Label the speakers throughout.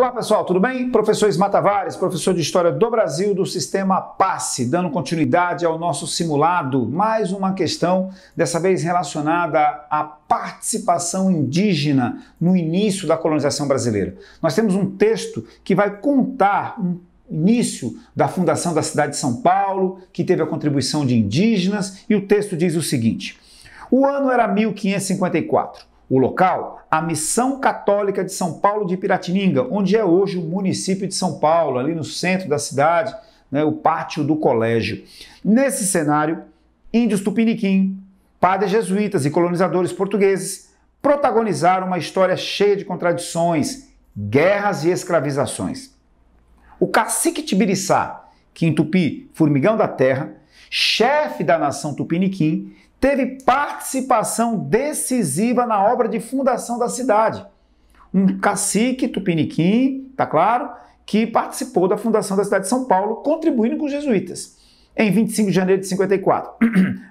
Speaker 1: Olá pessoal, tudo bem? Professor Ismar Tavares, professor de História do Brasil do Sistema PASSE, dando continuidade ao nosso simulado. Mais uma questão, dessa vez relacionada à participação indígena no início da colonização brasileira. Nós temos um texto que vai contar o início da fundação da cidade de São Paulo, que teve a contribuição de indígenas, e o texto diz o seguinte: o ano era 1554. O local, a Missão Católica de São Paulo de Piratininga, onde é hoje o município de São Paulo, ali no centro da cidade, o pátio do colégio. Nesse cenário, índios tupiniquim, padres jesuítas e colonizadores portugueses protagonizaram uma história cheia de contradições, guerras e escravizações. O cacique Tibiriçá, que em tupi, formigão da terra, chefe da nação tupiniquim, teve participação decisiva na obra de fundação da cidade. Um cacique tupiniquim, tá claro, que participou da fundação da cidade de São Paulo, contribuindo com os jesuítas, em 25 de janeiro de 54.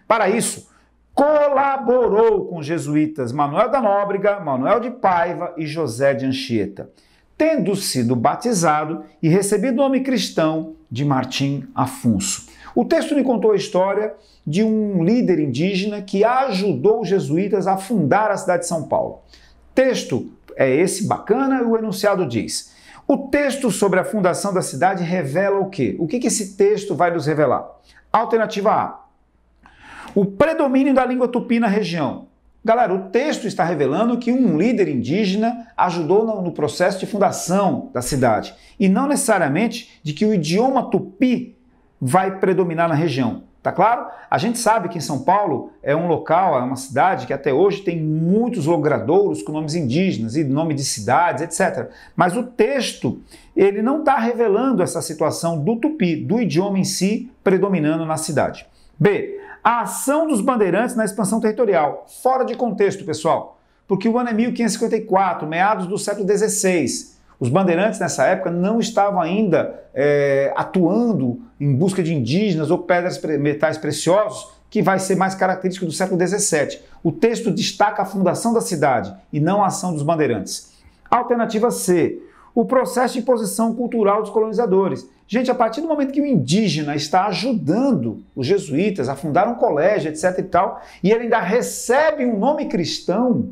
Speaker 1: Para isso, colaborou com os jesuítas Manuel da Nóbrega, Manuel de Paiva e José de Anchieta, tendo sido batizado e recebido o nome cristão de Martim Afonso. O texto me contou a história de um líder indígena que ajudou os jesuítas a fundar a cidade de São Paulo. Texto é esse bacana e o enunciado diz: o texto sobre a fundação da cidade revela o quê? O que esse texto vai nos revelar? Alternativa A: o predomínio da língua tupi na região. Galera, o texto está revelando que um líder indígena ajudou no processo de fundação da cidade e não necessariamente de que o idioma tupi vai predominar na região. Tá claro? A gente sabe que em São Paulo é um local, é uma cidade que até hoje tem muitos logradouros com nomes indígenas e nome de cidades, etc. Mas o texto, ele não está revelando essa situação do tupi, do idioma em si, predominando na cidade. B: a ação dos bandeirantes na expansão territorial. Fora de contexto, pessoal, porque o ano é 1554, meados do século XVI. Os bandeirantes, nessa época, não estavam ainda atuando em busca de indígenas ou pedras metais preciosos, que vai ser mais característico do século XVII. O texto destaca a fundação da cidade e não a ação dos bandeirantes. Alternativa C: o processo de imposição cultural dos colonizadores. Gente, a partir do momento que o indígena está ajudando os jesuítas a fundar um colégio, etc. e tal, e ele ainda recebe um nome cristão,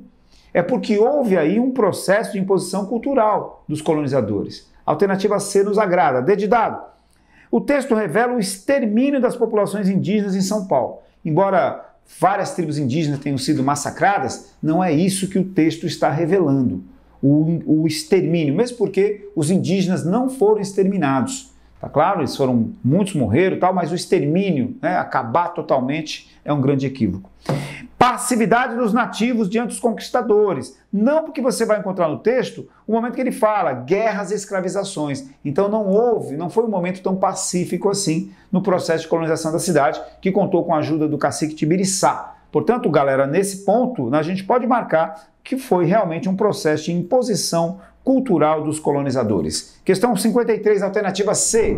Speaker 1: é porque houve aí um processo de imposição cultural dos colonizadores. Alternativa C nos agrada. D de dado. O texto revela o extermínio das populações indígenas em São Paulo. Embora várias tribos indígenas tenham sido massacradas, não é isso que o texto está revelando. O extermínio, mesmo porque os indígenas não foram exterminados. Tá claro? Muitos morreram e tal, mas o extermínio, acabar totalmente, é um grande equívoco. Passividade dos nativos diante dos conquistadores. Não porque você vai encontrar no texto o momento que ele fala guerras e escravizações. Então não foi um momento tão pacífico assim no processo de colonização da cidade, que contou com a ajuda do cacique Tibiriçá. Portanto, galera, nesse ponto a gente pode marcar que foi realmente um processo de imposição cultural dos colonizadores. Questão 53, alternativa C.